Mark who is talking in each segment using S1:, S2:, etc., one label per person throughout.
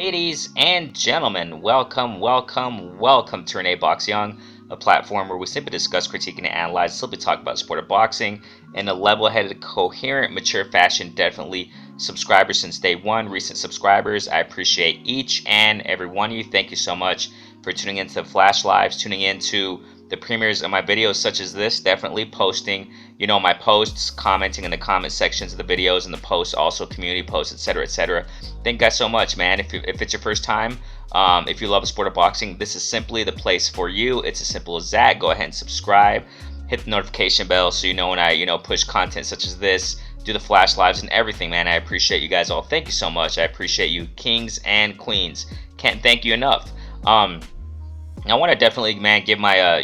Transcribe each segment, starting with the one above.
S1: Ladies and gentlemen, welcome to Renee Box Young, a platform where we simply discuss, critique, and analyze, simply talk about sport of boxing in a level-headed, coherent, mature fashion. Definitely subscribers since day one, recent subscribers. I appreciate each and every one of you. Thank you so much for tuning into the flash lives, tuning into the premieres of my videos such as this. Definitely posting, my posts, commenting in the comment sections of the videos and the posts, also community posts, etc., etc. Thank you guys so much, man. If it's your first time, if you love the sport of boxing, this is simply the place for you. It's as simple as that. Go ahead and subscribe, hit the notification bell so you know when I push content such as this, do the flash lives and everything, man. I appreciate you guys all. Thank you so much. I appreciate you, kings and queens. Can't thank you enough. I want to definitely, man, give my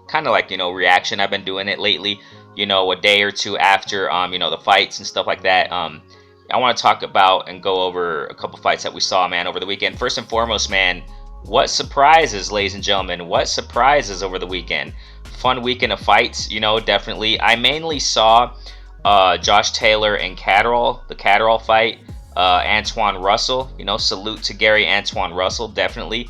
S1: kind of like reaction. I've been doing it lately, a day or two after the fights and stuff like that. I want to talk about and go over a couple fights that we saw, man, over the weekend. First and foremost, man, what surprises, ladies and gentlemen, what surprises over the weekend? Fun weekend of fights, definitely. I mainly saw Josh Taylor and Catterall, the Catterall fight, Antuanne Russel, salute to Gary Antuanne Russel, definitely,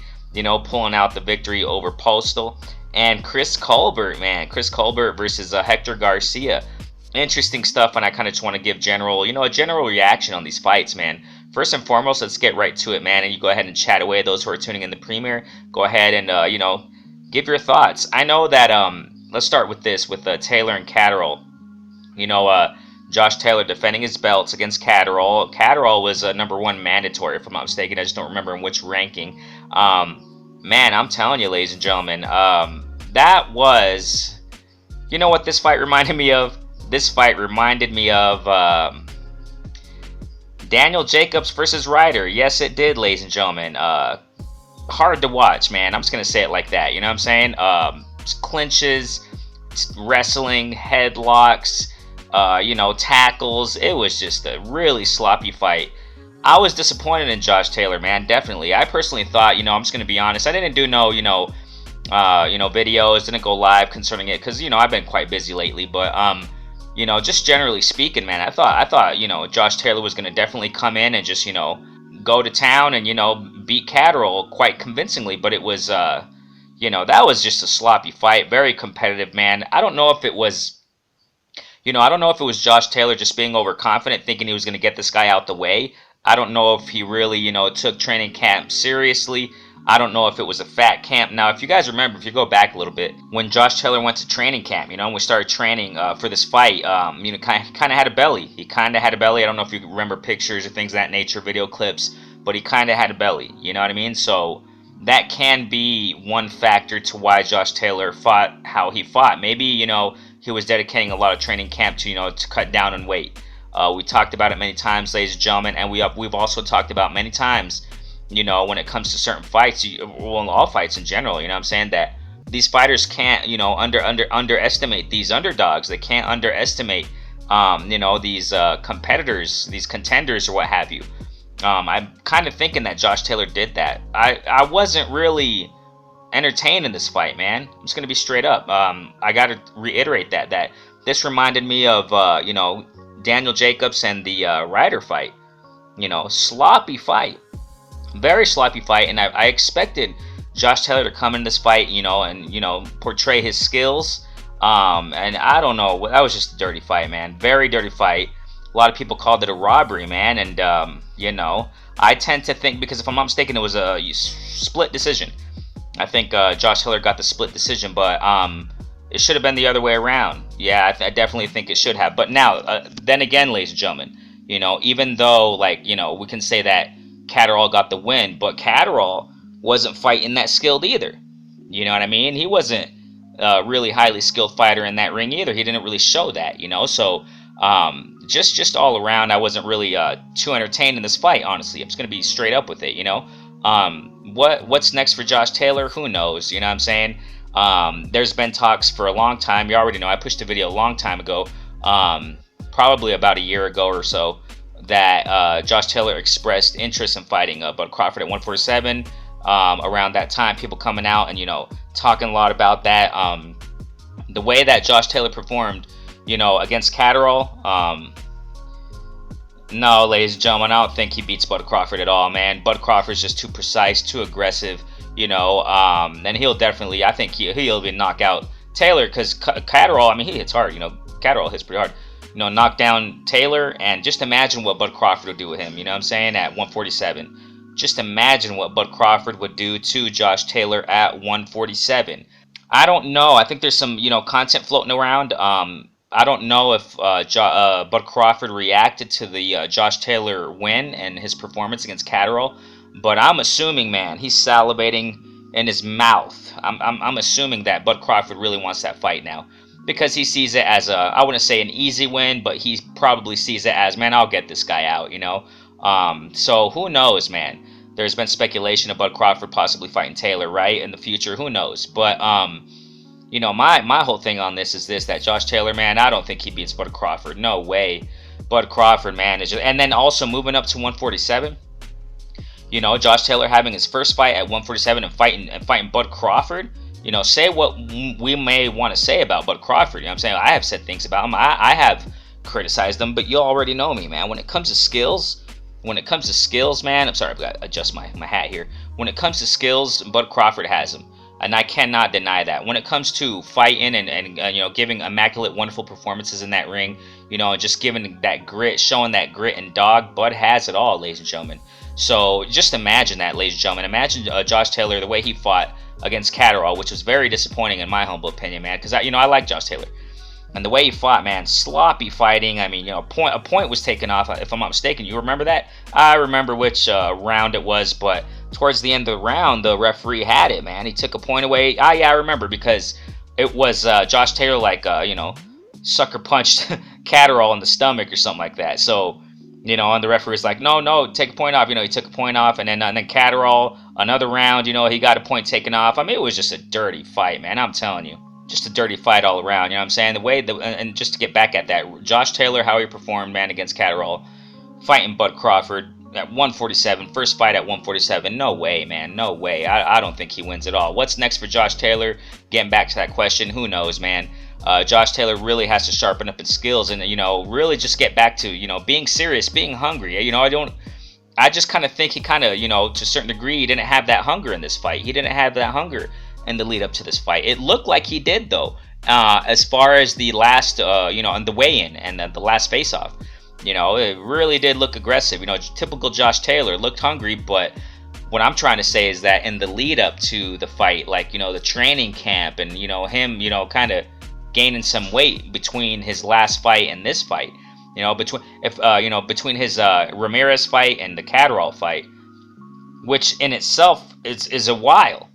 S1: pulling out the victory over Postal. And Chris Colbert, man, Chris Colbert versus Hector Garcia. Interesting stuff, and I kind of just want to give a general reaction on these fights, man. First and foremost, let's get right to it, man, and you go ahead and chat away. Those who are tuning in the premiere, go ahead and, give your thoughts. I know that, let's start with this, with Taylor and Catterall. Josh Taylor defending his belts against Catterall. Catterall was number one mandatory, if I'm not mistaken. I just don't remember in which ranking. Man, I'm telling you, ladies and gentlemen, that was, what this fight reminded me of? This fight reminded me of Daniel Jacobs versus Ryder. Yes, it did, ladies and gentlemen. Hard to watch, man. I'm just going to say it like that. You know what I'm saying? Clinches, wrestling, headlocks, tackles. It was just a really sloppy fight. I was disappointed in Josh Taylor, man, definitely. I personally thought, I'm just going to be honest, I didn't do no, videos, didn't go live concerning it because, I've been quite busy lately, but, just generally speaking, man, I thought, Josh Taylor was going to definitely come in and just, go to town and, beat Catterall quite convincingly, but it was, that was just a sloppy fight, very competitive, man. I don't know if it was Josh Taylor just being overconfident, thinking he was going to get this guy out the way. I don't know if he really, took training camp seriously. I don't know if it was a fat camp. Now, if you guys remember, if you go back a little bit, when Josh Taylor went to training camp, and we started training for this fight, kind of had a belly. He kind of had a belly. I don't know if you remember pictures or things of that nature, video clips, but he kind of had a belly. You know what I mean? So that can be one factor to why Josh Taylor fought how he fought. Maybe, he was dedicating a lot of training camp to, to cut down on weight. We talked about it many times, ladies and gentlemen, and we've also talked about many times, when it comes to certain fights, all fights in general, what I'm saying, that these fighters can't, underestimate these underdogs. They can't underestimate, these competitors, these contenders or what have you. I'm kind of thinking that Josh Taylor did that. I wasn't really entertained in this fight, man. I'm just going to be straight up. I got to reiterate that this reminded me of, Daniel Jacobs and the Ryder fight. Sloppy fight. Very sloppy fight, and I expected Josh Taylor to come in this fight, and portray his skills. And I don't know, that was just a dirty fight, man. Very dirty fight. A lot of people called it a robbery, man, and I tend to think, because if I'm not mistaken, it was a split decision. I think Josh Taylor got the split decision, but it should have been the other way around. Yeah, I definitely think it should have. But now, then again, ladies and gentlemen, even though, we can say that Catterall got the win, but Catterall wasn't fighting that skilled either. You know what I mean? He wasn't a really highly skilled fighter in that ring either. He didn't really show that, So, just all around, I wasn't really too entertained in this fight, honestly. I'm just going to be straight up with it, What's next for Josh Taylor? Who knows? You know what I'm saying? There's been talks for a long time. You already know, I pushed a video a long time ago, probably about a year ago or so, that Josh Taylor expressed interest in fighting Bud Crawford at 147. Around that time, people coming out and, talking a lot about that. The way that Josh Taylor performed, against Catterall, No, ladies and gentlemen, I don't think he beats Bud Crawford at all, man. Bud Crawford's just too precise, too aggressive, and he'll definitely, I think he'll even knock out Taylor, because Catterall, I mean, he hits hard, Catterall hits pretty hard. Knock down Taylor, and just imagine what Bud Crawford would do with him, you know what I'm saying, at 147. Just imagine what Bud Crawford would do to Josh Taylor at 147. I don't know. I think there's some, content floating around. I don't know if Bud Crawford reacted to the Josh Taylor win and his performance against Catterall, but I'm assuming, man, he's salivating in his mouth. I'm assuming that Bud Crawford really wants that fight now, because he sees it as I wouldn't say an easy win, but he probably sees it as, man, I'll get this guy out, So who knows, man? There's been speculation of Bud Crawford possibly fighting Taylor, right, in the future. Who knows? But my whole thing on this is this: that Josh Taylor, man, I don't think he beats Bud Crawford. No way. Bud Crawford, man, is just, and then also moving up to 147. Josh Taylor having his first fight at 147 and fighting Bud Crawford. Say what we may want to say about Bud Crawford. I'm saying? I have said things about him. I have criticized him, but you already know me, man. When it comes to skills, man, I'm sorry, I've got to adjust my hat here. When it comes to skills, Bud Crawford has them, and I cannot deny that. When it comes to fighting and giving immaculate, wonderful performances in that ring, just giving that grit, showing that grit and dog, Bud has it all, ladies and gentlemen. So just imagine that, ladies and gentlemen. Imagine Josh Taylor, the way he fought against Catterall, which was very disappointing in my humble opinion, man, because I like Josh Taylor. And the way he fought, man, sloppy fighting. I mean, a point was taken off, if I'm not mistaken. You remember that? I remember which round it was, but towards the end of the round, the referee had it, man. He took a point away. Yeah, I remember, because it was Josh Taylor, sucker punched Catterall in the stomach or something like that. So, and the referee was like, no, take a point off. He took a point off, and then Catterall, another round, he got a point taken off. I mean, it was just a dirty fight, man. I'm telling you. Just a dirty fight all around, what I'm saying? And just to get back at that, Josh Taylor, how he performed, man, against Catterall, fighting Bud Crawford at 147, first fight at 147, no way, man, no way. I don't think he wins at all. What's next for Josh Taylor? Getting back to that question, who knows, man? Josh Taylor really has to sharpen up his skills and, really just get back to, being serious, being hungry. I just kind of think he kind of, to a certain degree, he didn't have that hunger in this fight. He didn't have that hunger in the lead up to this fight. It looked like he did, though, as far as the last, and the weigh-in and the last face-off. It really did look aggressive. Typical Josh Taylor, looked hungry, but what I'm trying to say is that in the lead up to the fight, the training camp and, him, kind of gaining some weight between his last fight and this fight, between his Ramirez fight and the Catterall fight, which in itself is a while.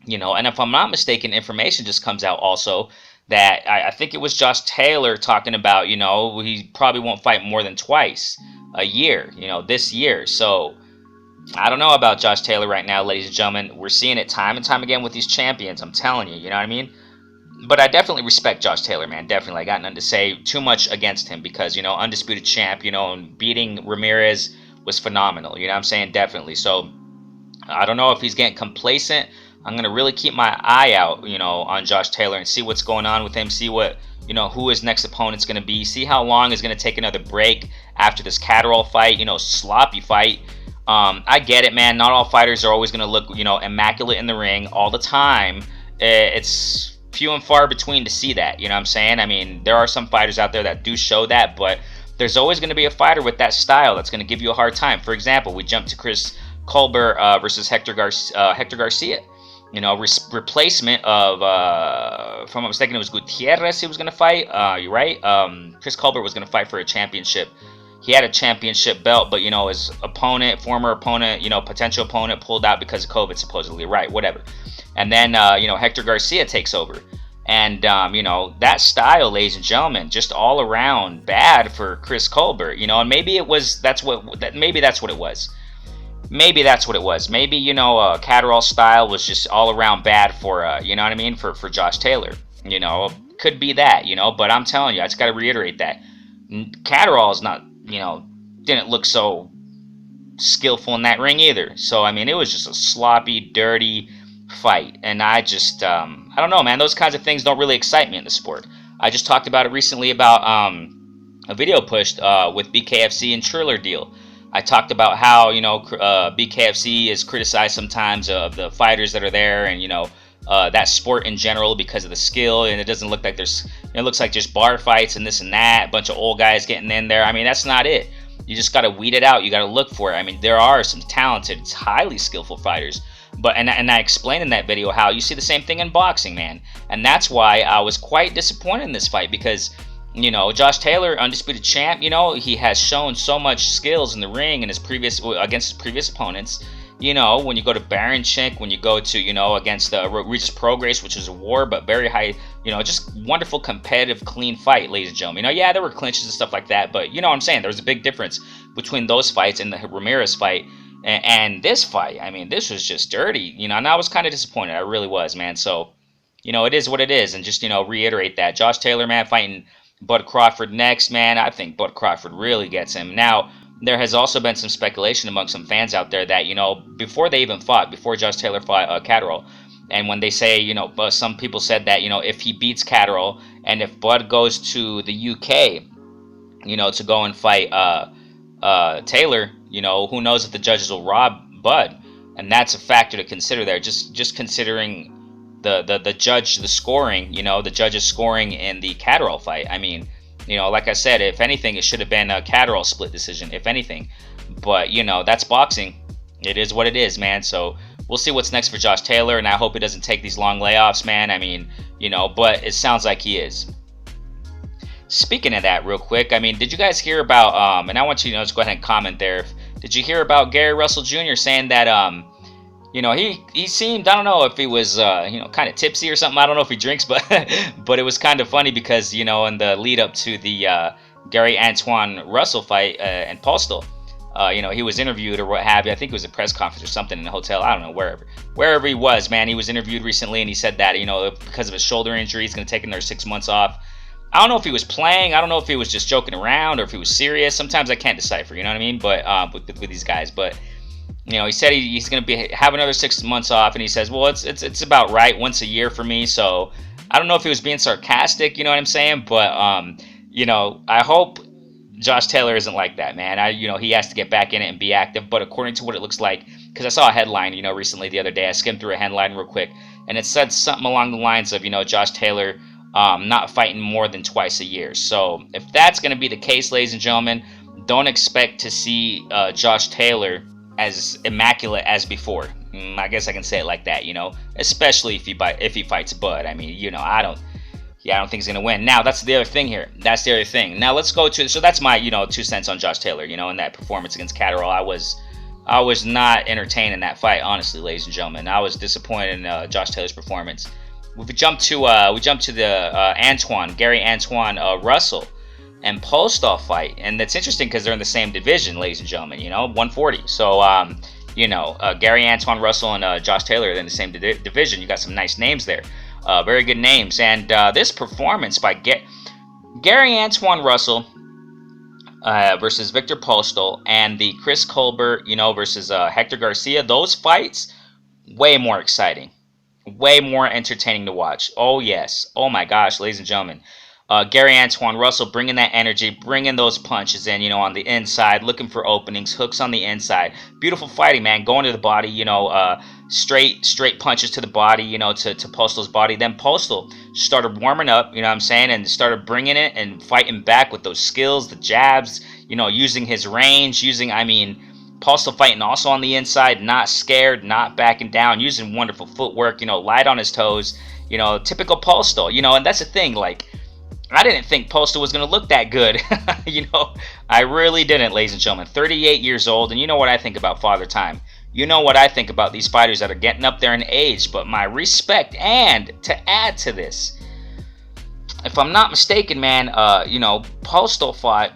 S1: And if I'm not mistaken, information just comes out also that I think it was Josh Taylor talking about, he probably won't fight more than twice a year, this year. So I don't know about Josh Taylor right now, ladies and gentlemen. We're seeing it time and time again with these champions. I'm telling you, you know what I mean? But I definitely respect Josh Taylor, man. Definitely. I got nothing to say too much against him because, undisputed champ, and beating Ramirez was phenomenal. You know what I'm saying? Definitely. So I don't know if he's getting complacent. I'm going to really keep my eye out, on Josh Taylor and see what's going on with him, see what, who his next opponent's going to be, see how long he's going to take another break after this Catterall fight, sloppy fight. I get it, man. Not all fighters are always going to look, immaculate in the ring all the time. It's few and far between to see that, you know what I'm saying? I mean, there are some fighters out there that do show that, but there's always going to be a fighter with that style that's going to give you a hard time. For example, we jump to Chris Colbert versus Hector Garcia. Replacement of, if I'm not mistaken, it was Gutierrez he was going to fight. You're right. Chris Colbert was going to fight for a championship. He had a championship belt, but, his opponent, former opponent, potential opponent pulled out because of COVID, supposedly. Right, whatever. And then, Hector Garcia takes over. And, that style, ladies and gentlemen, just all around bad for Chris Colbert, and maybe that's what it was. Maybe that's what it was. Maybe, Catterall style was just all around bad for, for Josh Taylor. Could be that, but I'm telling you, I just got to reiterate that. Catterall is not, didn't look so skillful in that ring either. So, I mean, it was just a sloppy, dirty fight. And I just, I don't know, man. Those kinds of things don't really excite me in the sport. I just talked about it recently about a video pushed with BKFC and Triller deal. I talked about how, BKFC is criticized sometimes of the fighters that are there, and that sport in general because of the skill, and it doesn't look like it looks like just bar fights and this and that, a bunch of old guys getting in there. I mean, that's not it. You just got to weed it out. You got to look for it. I mean, there are some talented, highly skillful fighters, but and I explained in that video how you see the same thing in boxing, man, and that's why I was quite disappointed in this fight because Josh Taylor, undisputed champ, he has shown so much skills in the ring in against his previous opponents. When you go to Baranchik, when you go to, against Regis Prograis, which is a war, but very high, just wonderful, competitive, clean fight, ladies and gentlemen. Yeah, there were clinches and stuff like that, but you know what I'm saying? There was a big difference between those fights and the Ramirez fight and this fight. I mean, this was just dirty, and I was kind of disappointed. I really was, man. So, it is what it is, and just, reiterate that. Josh Taylor, man, fighting Bud Crawford next, man. I think Bud Crawford really gets him. Now, there has also been some speculation among some fans out there that, before they even fought, before Josh Taylor fought Catterall, and when they say, some people said that, if he beats Catterall and if Bud goes to the UK, to go and fight Taylor, who knows if the judges will rob Bud, and that's a factor to consider there. Just considering the judge, the scoring, the judge's scoring in the Catterall fight. I mean, like I said, if anything, it should have been a Catterall split decision, if anything. But, that's boxing. It is what it is, man. So we'll see what's next for Josh Taylor, and I hope he doesn't take these long layoffs, man. I mean, but it sounds like he is. Speaking of that, real quick, I mean, did you guys hear about, and I want you to just go ahead and comment there. Did you hear about Gary Russell Jr. saying that, he seemed, I don't know if he was, kind of tipsy or something. I don't know if he drinks, but but it was kind of funny because, in the lead up to the Gary Antuanne Russell fight and Postal, he was interviewed or what have you. I think it was a press conference or something in a hotel. I don't know, wherever he was, man. He was interviewed recently, and he said that, because of his shoulder injury, he's going to take another 6 months off. I don't know if he was playing. I don't know if he was just joking around or if he was serious. Sometimes I can't decipher, you know what I mean? But with these guys, but. He said he's going to have another 6 months off, and he says, well, it's about right, once a year for me. So I don't know if he was being sarcastic, you know what I'm saying? But I hope Josh Taylor isn't like that, man. He has to get back in it and be active. But according to what it looks like, because I saw a headline, recently the other day, I skimmed through a headline real quick, and it said something along the lines of, Josh Taylor not fighting more than twice a year. So if that's going to be the case, ladies and gentlemen, don't expect to see Josh Taylor as immaculate as before. I guess I can say it like that, especially if he fights Bud. I mean, I don't think he's gonna win. Now that's the other thing here. Now let's go to, so that's my 2 cents on Josh Taylor. In that performance against Catterall, I was not entertained in that fight, honestly, ladies and gentlemen. I was disappointed in Josh Taylor's performance. We jump to the Gary Antuanne Russell and Postal fight, and that's interesting because they're in the same division, ladies and gentlemen, 140. So, Gary Antuanne Russell and Josh Taylor are in the same division. You got some nice names there, very good names. And this performance by Gary Antuanne Russell versus Victor Postal, and the Chris Colbert, versus Hector Garcia, those fights, way more exciting, way more entertaining to watch. Oh, yes. Oh, my gosh, ladies and gentlemen. Gary Antuanne Russell bringing that energy, bringing those punches in, on the inside, looking for openings, hooks on the inside. Beautiful fighting, man. Going to the body, straight punches to the body, to Postal's body. Then Postal started warming up, and started bringing it and fighting back with those skills, the jabs, using his range, Postal fighting also on the inside, not scared, not backing down, using wonderful footwork, light on his toes, typical Postal, and that's the thing, I didn't think Postal was going to look that good. I really didn't, ladies and gentlemen. 38 years old, and you know what I think about Father Time. You know what I think about these fighters that are getting up there in age, but my respect, and to add to this, if I'm not mistaken, man, Postal fought,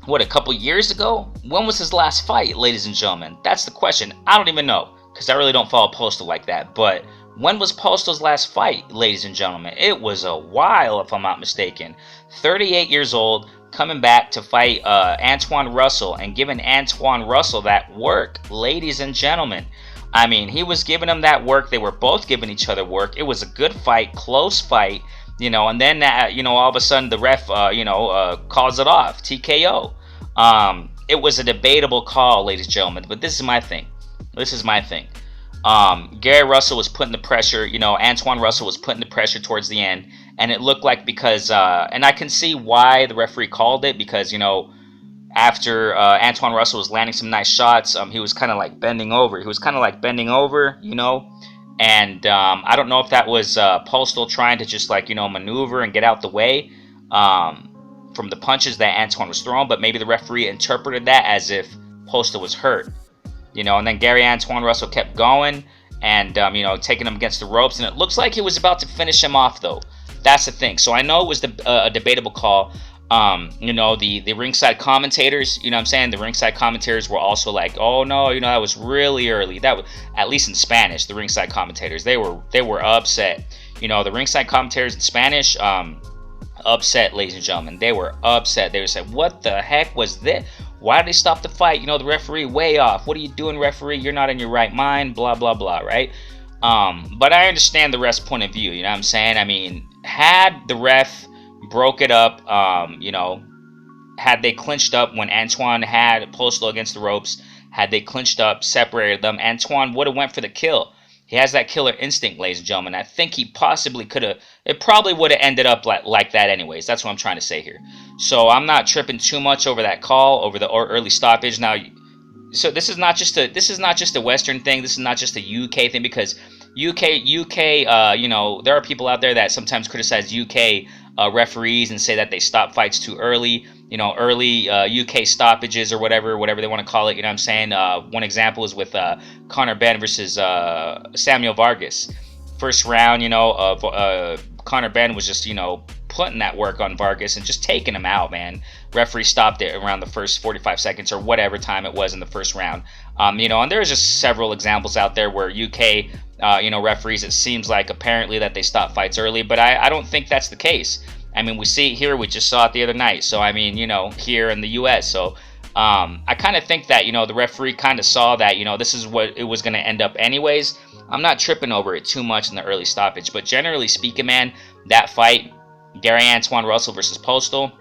S1: a couple years ago? When was his last fight, ladies and gentlemen? That's the question. I don't even know, because I really don't follow Postal like that, but when was Postal's last fight, ladies and gentlemen? It was a while, if I'm not mistaken. 38 years old, coming back to fight Antuanne Russell and giving Antuanne Russell that work, ladies and gentlemen. He was giving him that work. They were both giving each other work. It was a good fight, close fight. And then all of a sudden the ref calls it off, TKO. It was a debatable call, ladies and gentlemen, but this is my thing. Gary Russell was putting the pressure, Antuanne Russell was putting the pressure towards the end, and it looked like because and I can see why the referee called it, because after Antuanne Russell was landing some nice shots, he was kind of like bending over. And I don't know if that was Postal trying to just maneuver and get out the way from the punches that Antuanne was throwing, but maybe the referee interpreted that as if Postal was hurt. And then Antuanne Russell kept going and taking him against the ropes, and it looks like he was about to finish him off, though. That's the thing. So I know it was a debatable call. The ringside commentators, the ringside commentators were also like, oh no, that was really early. That was, at least in Spanish, the ringside commentators, they were upset. The ringside commentators in Spanish, upset, ladies and gentlemen. They were upset. They were saying, what the heck was this? Why did they stop the fight? The referee way off. What are you doing, referee? You're not in your right mind, blah, blah, blah, right? But I understand the ref's point of view, I mean, had the ref broke it up, had they clinched up when Antuanne had Postal against the ropes, had they clinched up, separated them, Antuanne would have went for the kill. He has that killer instinct, ladies and gentlemen. I think he possibly could have, it probably would have ended up like that anyways. That's what I'm trying to say here. So I'm not tripping too much over that call, over the early stoppage. Now, so this is not just a Western thing. This is not just a UK thing, because UK, there are people out there that sometimes criticize UK referees and say that they stop fights too early. Early UK stoppages or whatever they want to call it. One example is with Conor Benn versus Samuel Vargas. First round, Conor Benn was just, putting that work on Vargas and just taking him out, man. Referee stopped it around the first 45 seconds or whatever time it was in the first round. And there's just several examples out there where UK, referees, it seems like apparently that they stop fights early, but I don't think that's the case. I mean, we see it here. We just saw it the other night. So, I mean, here in the U.S. So, I kind of think that, the referee kind of saw that, this is what it was going to end up anyways. I'm not tripping over it too much in the early stoppage. But generally speaking, man, that fight, Gary Antuanne Russell versus Postal,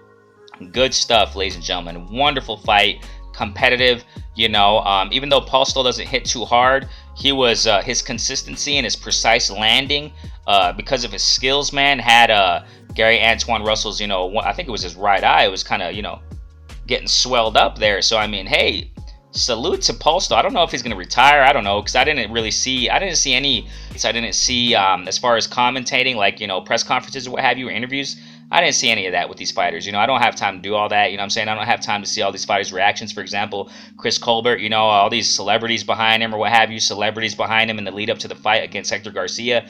S1: good stuff, ladies and gentlemen. Wonderful fight. Competitive, even though Postal doesn't hit too hard, he was his consistency and his precise landing, because of his skills, man, had Gary Antuanne Russell's, I think it was his right eye, it was kind of, getting swelled up there. So I mean, hey, salute to Postal. I don't know if he's gonna retire. I don't know, because I didn't see any. I didn't see as far as commentating, like press conferences or what have you, or interviews. I didn't see any of that with these fighters. I don't have time to do all that. I don't have time to see all these fighters' reactions. For example, Chris Colbert, all these celebrities behind him or what have you, celebrities behind him in the lead up to the fight against Hector Garcia,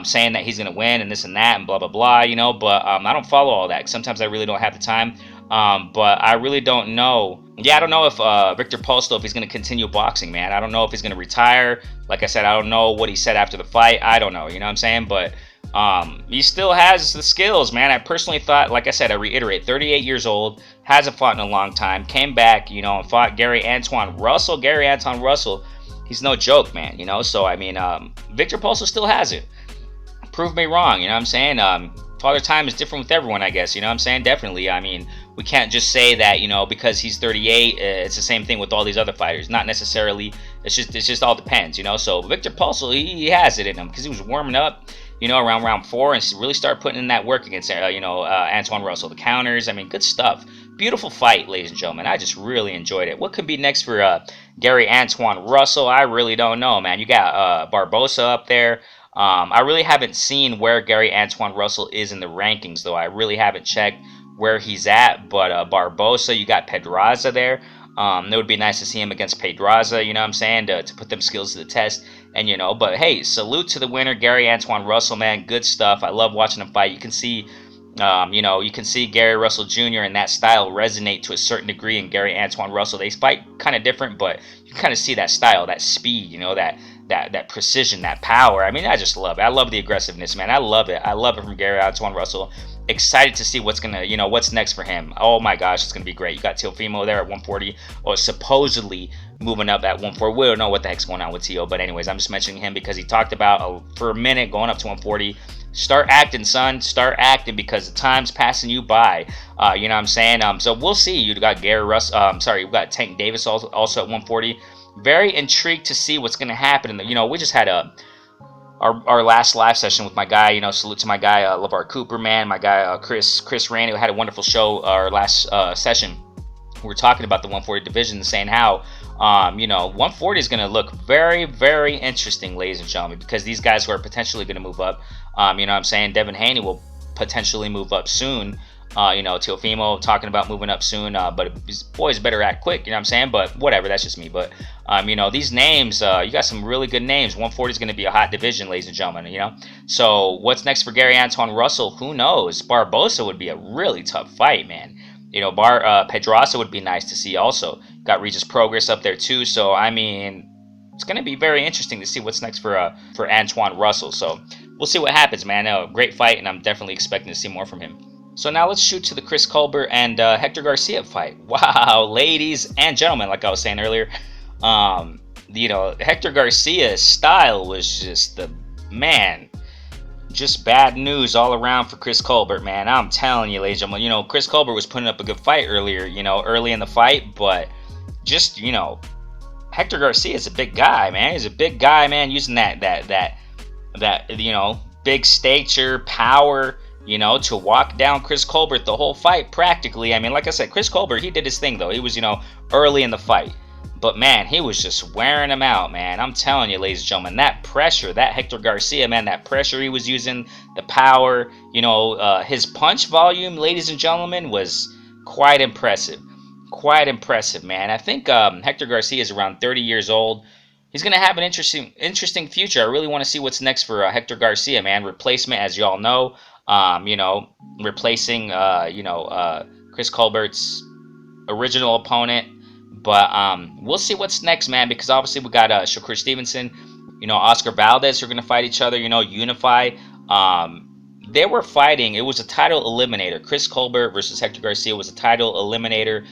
S1: saying that he's going to win and this and that and blah, blah, blah, but I don't follow all that. Sometimes I really don't have the time. But I really don't know. Yeah, I don't know if Victor Postal, if he's going to continue boxing, man. I don't know if he's going to retire. Like I said, I don't know what he said after the fight. I don't know, But he still has the skills, man. I personally thought, like I said, I reiterate, 38 years old, hasn't fought in a long time, came back, and fought Gary Antuanne Russell. Gary Antuanne Russell, he's no joke, man, So, I mean, Victor Postal still has it. Prove me wrong, Father Time is different with everyone, I guess, Definitely. I mean, we can't just say that, because he's 38, it's the same thing with all these other fighters. Not necessarily. It's just all depends, So Victor Postal, he has it in him, because he was warming up, around round 4, and really started putting in that work against, Antuanne Russell. The counters, I mean, good stuff. Beautiful fight, ladies and gentlemen. I just really enjoyed it. What could be next for Gary Antuanne Russell? I really don't know, man. You got Barbosa up there. I really haven't seen where Gary Antuanne Russell is in the rankings, though. I really haven't checked where he's at. But Barbosa, you got Pedraza there. It would be nice to see him against Pedraza, to put them skills to the test. And, but hey, salute to the winner, Gary Antuanne Russell, man. Good stuff. I love watching him fight. You can see, Gary Russell Jr. and that style resonate to a certain degree in Gary Antuanne Russell. They fight kind of different, but you can kind of see that style, that speed, that precision, that power. I mean, I just love it. I love the aggressiveness, man. I love it. I love it from Gary Antuanne Russell. Excited to see what's what's next for him. Oh my gosh, it's gonna be great. You got Teofimo there at 140, or supposedly moving up at 140. We don't know what the heck's going on with Teo, but anyways, I'm just mentioning him because he talked about for a minute going up to 140. Start acting, son. Start acting, because the time's passing you by. You know what I'm saying? So we'll see. You got Gary Russ. Sorry, we got Tank Davis also at 140. Very intrigued to see what's going to happen. And we just had our last live session with my guy. Salute to my guy LeVar Cooper, man. My guy Chris Rand, who had a wonderful show. Our last session, we were talking about the 140 division, saying how 140 is going to look very, very interesting, ladies and gentlemen, because these guys who are potentially going to move up, you know what I'm saying, Devin Haney will potentially move up soon. Teofimo talking about moving up soon, but these boys better act quick, you know what I'm saying? But whatever, that's just me. But, these names, you got some really good names. 140 is going to be a hot division, ladies and gentlemen, So what's next for Gary Antuanne Russell? Who knows? Barbosa would be a really tough fight, man. Pedraza would be nice to see also. Got Regis Progress up there too. So, it's going to be very interesting to see what's next for Antuanne Russell. So we'll see what happens, man. Great fight, and I'm definitely expecting to see more from him. So now let's shoot to the Chris Colbert and Hector Garcia fight. Wow, ladies and gentlemen, like I was saying earlier, Hector Garcia's style was just just bad news all around for Chris Colbert, man. I'm telling you, ladies and gentlemen, Chris Colbert was putting up a good fight earlier, early in the fight, but just, Hector Garcia is a big guy, man. He's a big guy, man, using that big stature, power, to walk down Chris Colbert the whole fight practically. Like I said, Chris Colbert, he did his thing, though. He was, early in the fight. But, man, he was just wearing him out, man. I'm telling you, ladies and gentlemen, that pressure, that Hector Garcia, man, that pressure he was using, the power, his punch volume, ladies and gentlemen, was quite impressive. Quite impressive, man. I think Hector Garcia is around 30 years old. He's going to have an interesting future. I really want to see what's next for Hector Garcia, man. Replacement, as you all know. Replacing, Chris Colbert's original opponent. But we'll see what's next, man, because obviously we got Shakur Stevenson, Oscar Valdez who are going to fight each other, unify. They were fighting. It was a title eliminator. Chris Colbert versus Hector Garcia was a title eliminator,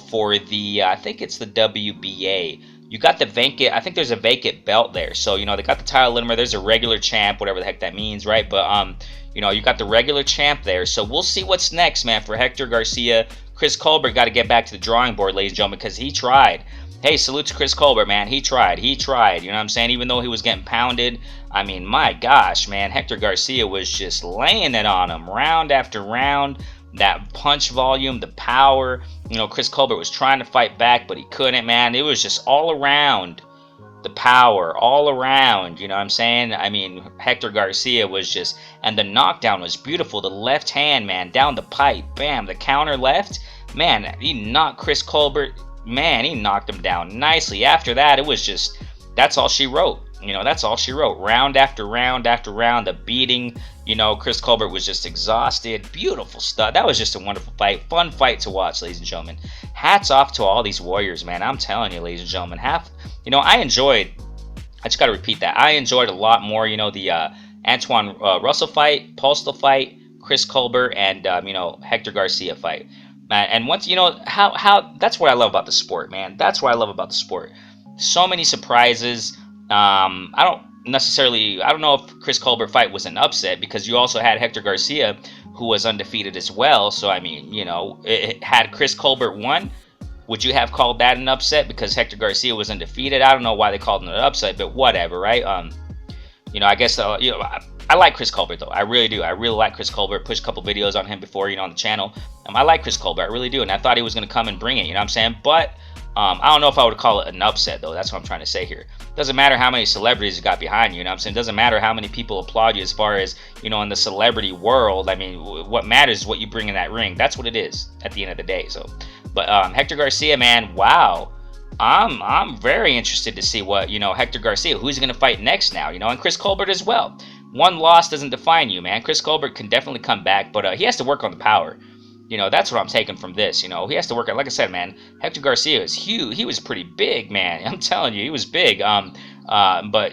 S1: for the, I think it's the WBA. You got the vacant, I think there's a vacant belt there. So, they got the title eliminator. There's a regular champ, whatever the heck that means, right? But, you got the regular champ there. So we'll see what's next, man, for Hector Garcia. Chris Colbert got to get back to the drawing board, ladies and gentlemen, because he tried. Hey, salute to Chris Colbert, man. He tried. You know what I'm saying? Even though he was getting pounded. My gosh, man. Hector Garcia was just laying it on him round after round. That punch volume, the power. Chris Colbert was trying to fight back, but he couldn't, man. It was just all around the power, all around, you know what I'm saying? Hector Garcia was just, and the knockdown was beautiful. The left hand, man, down the pipe, bam, the counter left, man, he knocked Chris Colbert, man, he knocked him down nicely. After that, it was just, that's all she wrote. That's all she wrote. Round after round after round, the beating. Chris Colbert was just exhausted. Beautiful stuff. That was just a wonderful fight. Fun fight to watch, ladies and gentlemen. Hats off to all these warriors, man. I'm telling you, ladies and gentlemen. I just got to repeat that. I enjoyed a lot more, the Antuanne Russell fight, Postal fight, Chris Colbert, and, Hector Garcia fight. And once, how that's what I love about the sport, man. That's what I love about the sport. So many surprises. I don't know if Chris Colbert fight was an upset, because you also had Hector Garcia, who was undefeated as well. So, had Chris Colbert won, would you have called that an upset because Hector Garcia was undefeated? I don't know why they called it an upset, but whatever, right? I guess, I like Chris Colbert, though. I really do. I really like Chris Colbert. Pushed a couple videos on him before, on the channel. I like Chris Colbert. I really do. And I thought he was going to come and bring it, you know what I'm saying? But I don't know if I would call it an upset, though. That's what I'm trying to say here. Doesn't matter how many celebrities you got behind you, you know what I'm saying? Doesn't matter how many people applaud you as far as, in the celebrity world. What matters is what you bring in that ring. That's what it is at the end of the day. So, but Hector Garcia, man, wow. I'm very interested to see what, Hector Garcia, who's going to fight next now, and Chris Colbert as well. One loss doesn't define you, man. Chris Colbert can definitely come back, but he has to work on the power. That's what I'm taking from this. He has to work on, like I said, man, Hector Garcia is huge. He was pretty big, man. I'm telling you, he was big. But,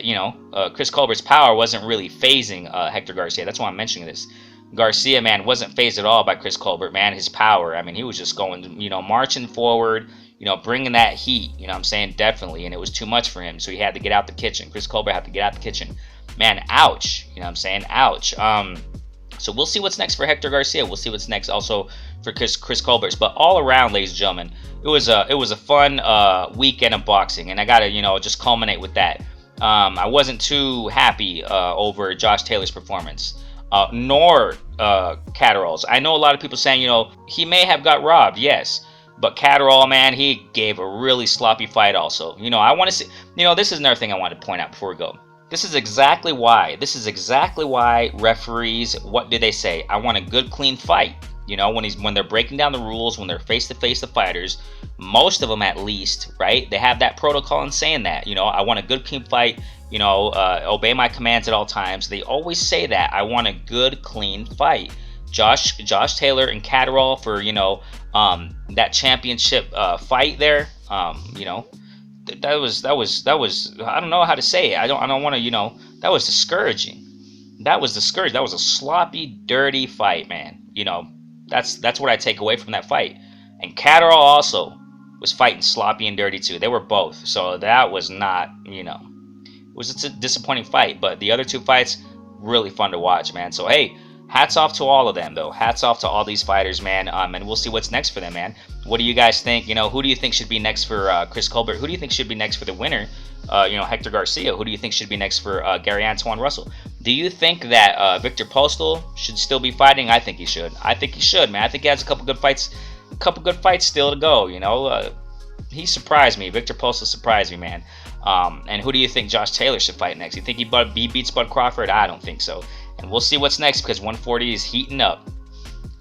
S1: Chris Colbert's power wasn't really phasing Hector Garcia. That's why I'm mentioning this. Garcia, man, wasn't phased at all by Chris Colbert, man. His power, he was just going, marching forward, bringing that heat, you know what I'm saying? Definitely. And it was too much for him. So he had to get out the kitchen. Chris Colbert had to get out the kitchen. man, ouch. You know what I'm saying? Ouch. So we'll see what's next for Hector Garcia. We'll see what's next also for Chris Colbert. But all around, ladies and gentlemen, it was a fun weekend of boxing, and I gotta just culminate with that. I wasn't too happy over Josh Taylor's performance, nor Catterall's. I know a lot of people saying he may have got robbed, yes, but Catterall, man, he gave a really sloppy fight. Also, I want to see. This is another thing I wanted to point out before we go. This is exactly why referees, what do they say? I want a good, clean fight. When they're breaking down the rules, when they're face to face the fighters, most of them at least, right? They have that protocol in saying that. I want a good, clean fight. Obey my commands at all times. They always say that. I want a good, clean fight. Josh Taylor and Catterall for that championship fight there. That was I don't know how to say it. I don't want to that was discouraging. That was a sloppy, dirty fight, man. That's what I take away from that fight. And Catterall also was fighting sloppy and dirty too. They were both. So that was not, it was a disappointing fight. But the other two fights, really fun to watch, man. So hey, hats off to all of them, though. Hats off to all these fighters, man. And we'll see what's next for them, man. What do you guys think? Who do you think should be next for Chris Colbert? Who do you think should be next for the winner? Hector Garcia. Who do you think should be next for Gary Antuanne Russell? Do you think that Victor Postal should still be fighting? I think he should. I think he should, man. I think he has a couple good fights still to go. He surprised me. Victor Postal surprised me, man. And who do you think Josh Taylor should fight next? You think he beats Bud Crawford? I don't think so. And we'll see what's next because 140 is heating up.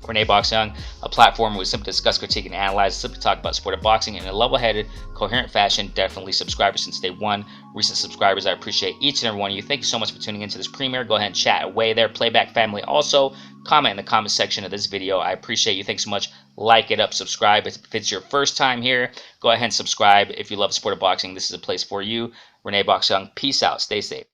S1: Renee Boxing, a platform where we simply discuss, critique, and analyze, simply talk about sport of boxing in a level-headed, coherent fashion. Definitely subscribers since day one. Recent subscribers, I appreciate each and every one of you. Thank you so much for tuning into this premiere. Go ahead and chat away there. Playback family also. Comment in the comment section of this video. I appreciate you. Thanks so much. Like it up, subscribe. If it's your first time here, go ahead and subscribe. If you love the sport of boxing, this is a place for you. Renee Boxing, peace out. Stay safe.